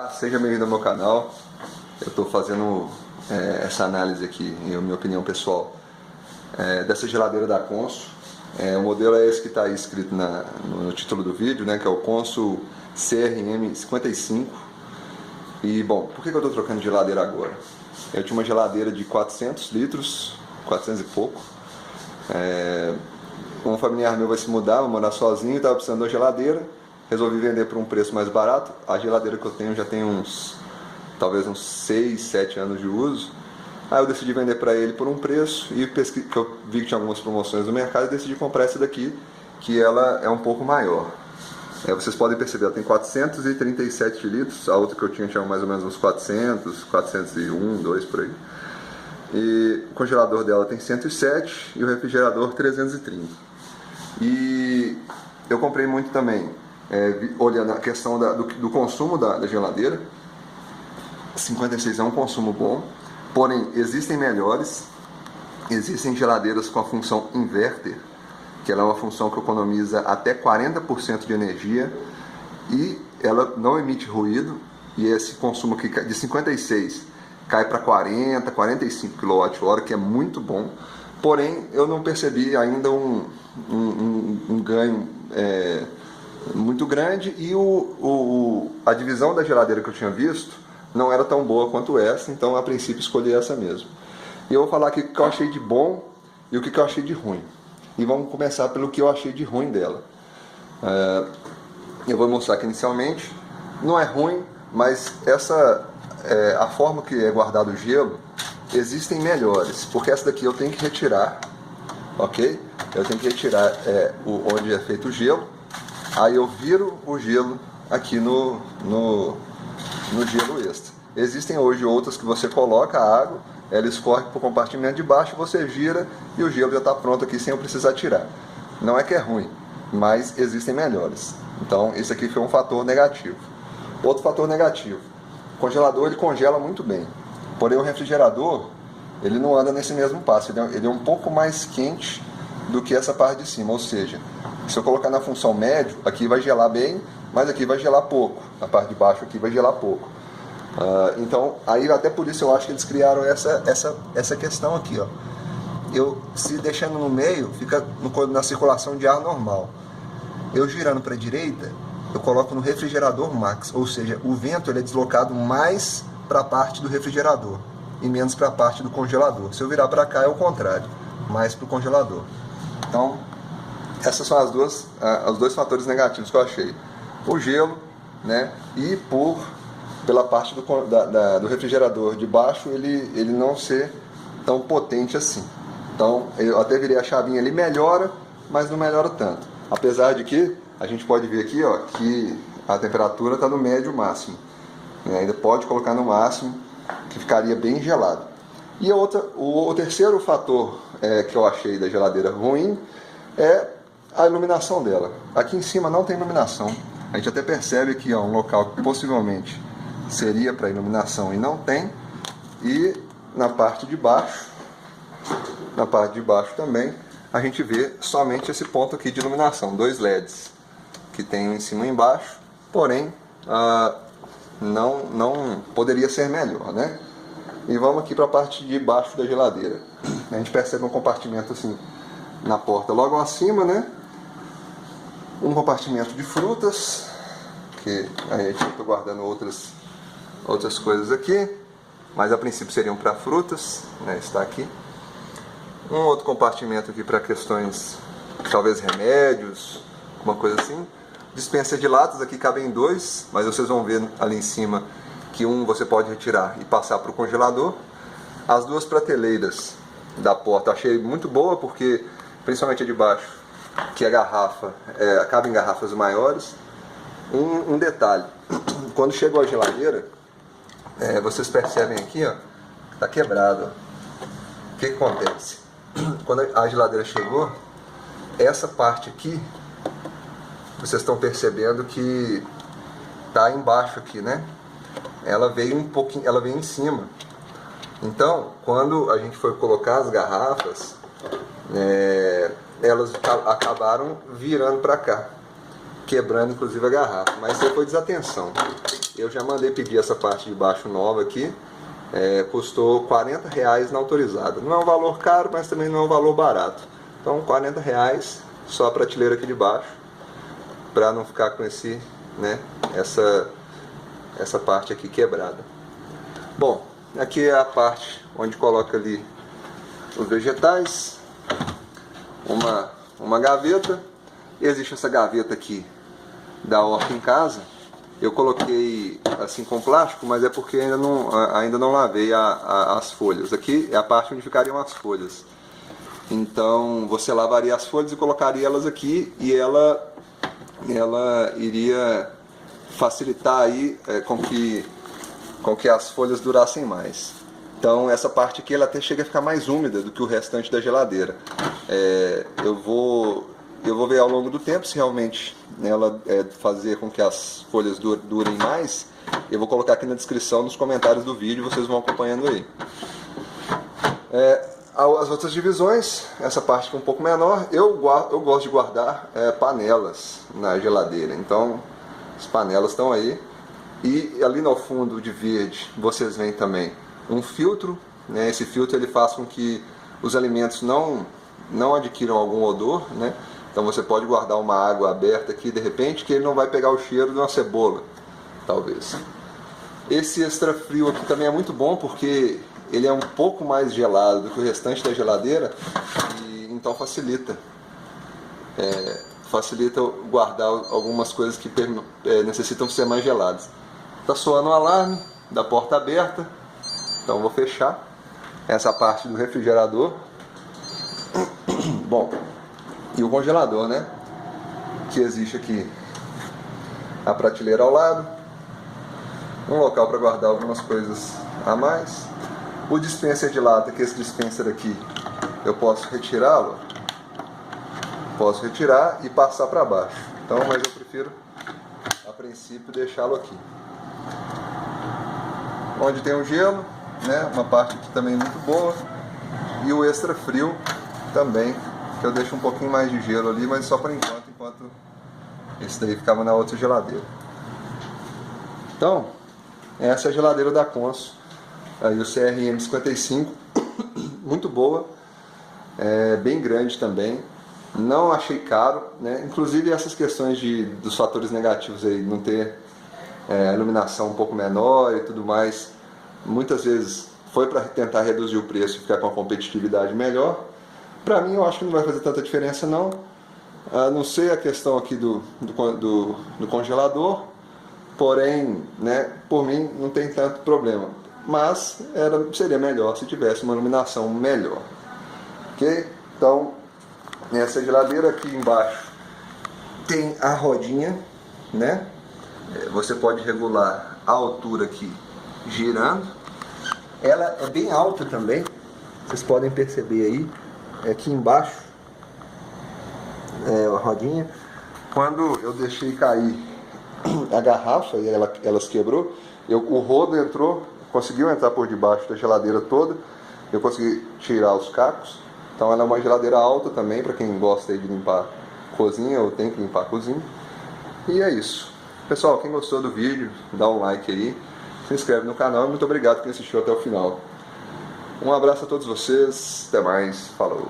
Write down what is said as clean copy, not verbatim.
Seja bem-vindo ao meu canal. Eu estou fazendo essa análise aqui, em minha opinião pessoal, dessa geladeira da Consul. O modelo é esse que está aí escrito no título do vídeo, né, que é o Consul CRM 55. E bom, por que eu estou trocando de geladeira agora? Eu tinha uma geladeira de 400 litros, 400 e pouco. Um familiar meu vai se mudar, vai morar sozinho, estava precisando de uma geladeira. Resolvi vender por um preço mais barato. A geladeira que eu tenho já tem talvez uns 6, 7 anos de uso. Aí eu decidi vender para ele por um preço e que eu vi que tinha algumas promoções no mercado e decidi comprar essa daqui, que ela é um pouco maior. Vocês podem perceber, ela tem 437 litros, a outra que eu tinha mais ou menos uns 400, 401, 2 por aí. E o congelador dela tem 107 e o refrigerador 330. E eu comprei muito também, olhando a questão do consumo da geladeira. 56 é um consumo bom, porém existem melhores. Existem geladeiras com a função inverter, que ela é uma função que economiza até 40% de energia e ela não emite ruído, e esse consumo aqui de 56 cai para 40, 45 kWh, que é muito bom. Porém, eu não percebi ainda um ganho muito grande, e a divisão da geladeira que eu tinha visto não era tão boa quanto essa, então a princípio escolhi essa mesmo. E eu vou falar aqui o que eu achei de bom e o que eu achei de ruim. E vamos começar pelo que eu achei de ruim dela. Eu vou mostrar que inicialmente não é ruim, mas a forma que é guardado o gelo, existem melhores, porque essa daqui eu tenho que retirar, ok? Eu tenho que retirar onde é feito o gelo, aí eu viro o gelo aqui no gelo extra. Existem hoje outras que você coloca a água, ela escorre para o compartimento de baixo, você gira e o gelo já está pronto aqui sem eu precisar tirar. Não é que é ruim, mas existem melhores. Então esse aqui foi um fator negativo. Outro fator negativo: o congelador ele congela muito bem, porém o refrigerador ele não anda nesse mesmo passo, ele é um pouco mais quente do que essa parte de cima. Ou seja, se eu colocar na função médio, aqui vai gelar bem, mas aqui vai gelar pouco, a parte de baixo aqui vai gelar pouco. Então, aí até por isso eu acho que eles criaram essa questão aqui, ó. Se deixando no meio, fica na circulação de ar normal. Eu girando para a direita, eu coloco no refrigerador max, ou seja, o vento ele é deslocado mais para a parte do refrigerador e menos para a parte do congelador. Se eu virar para cá é o contrário, mais para o congelador. Então, essas são os dois fatores negativos que eu achei: o gelo, né, e pela parte do refrigerador de baixo ele não ser tão potente assim. Então eu até virei a chavinha ali, melhora, mas não melhora tanto. Apesar de que a gente pode ver aqui, ó, que a temperatura está no médio máximo, né? Ainda pode colocar no máximo, que ficaria bem gelado. E o terceiro fator que eu achei da geladeira ruim é a iluminação dela. Aqui em cima não tem iluminação. A gente até percebe aqui, ó, um local que possivelmente seria para iluminação e não tem. E na parte de baixo também a gente vê somente esse ponto aqui de iluminação, 2 LEDs que tem em cima e embaixo, porém não poderia ser melhor, né? E vamos aqui para a parte de baixo da geladeira. A gente percebe um compartimento assim na porta logo acima, né? Um compartimento de frutas, que a gente está guardando outras coisas aqui, mas a princípio seriam para frutas, né? Está aqui. Um outro compartimento aqui para questões, talvez remédios, uma coisa assim. Dispensa de latas, aqui cabem 2, mas vocês vão ver ali em cima que um você pode retirar e passar para o congelador. As 2 prateleiras da porta achei muito boa, porque principalmente a de baixo, que a garrafa acaba em garrafas maiores. Um detalhe: quando chegou a geladeira, vocês percebem aqui, ó, está quebrado. O que acontece? Quando a geladeira chegou, essa parte aqui, vocês estão percebendo que está embaixo aqui, né? Ela veio um pouquinho, ela veio em cima. Então, quando a gente foi colocar as garrafas, elas acabaram virando para cá. quebrando inclusive a garrafa, mas isso aí foi desatenção. Eu já mandei pedir essa parte de baixo nova aqui, custou R$40 na autorizada. Não é um valor caro, mas também não é um valor barato. Então R$40 só a prateleira aqui de baixo, para não ficar com esse, né, essa parte aqui quebrada. Bom, aqui é a parte onde coloca ali os vegetais, uma gaveta. Existe essa gaveta aqui da horta em casa. Eu coloquei assim com plástico, mas é porque ainda não lavei as folhas. Aqui é a parte onde ficariam as folhas. Então você lavaria as folhas e colocaria elas aqui, e ela iria facilitar aí com que as folhas durassem mais. Então essa parte aqui ela até chega a ficar mais úmida do que o restante da geladeira. Eu vou ver ao longo do tempo se realmente ela fazer com que as folhas durem mais. Eu vou colocar aqui na descrição, nos comentários do vídeo, vocês vão acompanhando aí. As outras divisões, essa parte que é um pouco menor, eu gosto de guardar panelas na geladeira. Então as panelas estão aí. E ali no fundo de verde vocês veem também um filtro, né? Esse filtro ele faz com que os alimentos não adquiram algum odor, né? Então você pode guardar uma água aberta aqui de repente, que ele não vai pegar o cheiro de uma cebola, talvez. Esse extra frio aqui também é muito bom, porque ele é um pouco mais gelado do que o restante da geladeira, e então facilita guardar algumas coisas que necessitam ser mais geladas. Está soando o alarme da porta aberta, então vou fechar essa parte do refrigerador. Bom, e o congelador, né? Que existe aqui a prateleira ao lado, um local para guardar algumas coisas a mais. O dispenser de lata, que esse dispenser aqui eu posso retirá-lo, posso retirar e passar para baixo. Então, mas eu prefiro a princípio deixá-lo aqui. Onde tem o gelo, né? Uma parte aqui também muito boa, e o extra frio também, que eu deixo um pouquinho mais de gelo ali, mas só por enquanto esse daí ficava na outra geladeira. Então, essa é a geladeira da Consul, aí o CRM 55, muito boa, bem grande também, não achei caro, né? Inclusive essas questões dos fatores negativos aí, não ter a iluminação um pouco menor e tudo mais, muitas vezes foi para tentar reduzir o preço e ficar com a competitividade melhor. Para mim eu acho que não vai fazer tanta diferença não, a não ser a questão aqui do congelador, porém, né, por mim não tem tanto problema, mas seria melhor se tivesse uma iluminação melhor. Ok? Então, nessa geladeira aqui embaixo tem a rodinha, né? Você pode regular a altura aqui girando. Ela é bem alta também, vocês podem perceber aí, aqui embaixo a rodinha. Quando eu deixei cair a garrafa e ela se quebrou, o rodo conseguiu entrar por debaixo da geladeira toda, eu consegui tirar os cacos. Então ela é uma geladeira alta também, para quem gosta de limpar cozinha ou tem que limpar a cozinha. E é isso. Pessoal, quem gostou do vídeo, dá um like aí, se inscreve no canal e muito obrigado por quem assistiu até o final. Um abraço a todos vocês, até mais, falou!